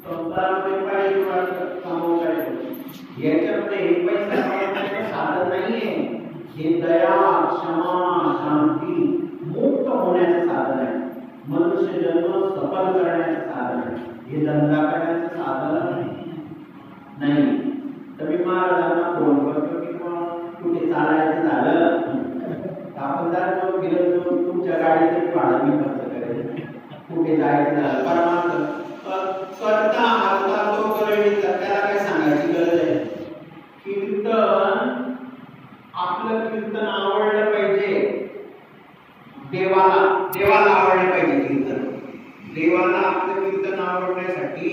संसारामध्ये पाहिजे याच्यामध्ये एक पैसा कमवण्याचं साधन नाहीये. हे दया, क्षमा, शांती, मुक्त होण्याचं साधन आहे. मनुष्य जन्म सफल करण्याचं साधन आहे. हे धंदा करण्याचं साधन नाही. तर मी महाराजांना फोन करतो की कुठे चालायचं झालं आपण जर गेलो तुमच्या गाडीचं भाडं मी खर्च करेल. कुठे जायचं झालं परमार्थ करता हाता तो करेल. त्याला काय सांगायची गरज आहे. कीर्तन आपलं कीर्तन आवडलं पाहिजे. देवाला आवडलं पाहिजे कीर्तन. देवाला आपलं कीर्तन आवडण्यासाठी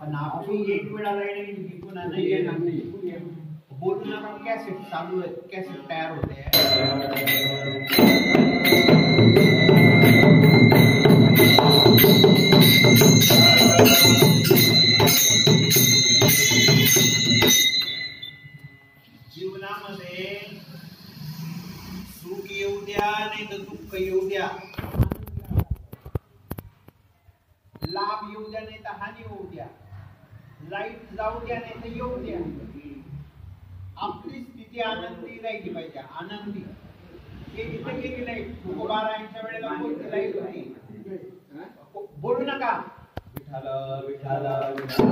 पण आपली एक वेळा बोलून आपण कॅसेट चालू आहे. कॅसेट तयार होते. जीवनामध्ये सुख येऊ द्या नाही तर दुःख येऊ द्या. लाभ येऊ द्या नाही तर हानी होऊ द्या. लाईट जाऊ द्या नाही तर येऊ द्या. आपली स्थिती आनंदी राहिली पाहिजे. आनंदी हे इथे गेली लाईट. तुकोबारायांच्या वेळेला कोणती लाईट होती. बोलू नका विठाला विठाला विठाला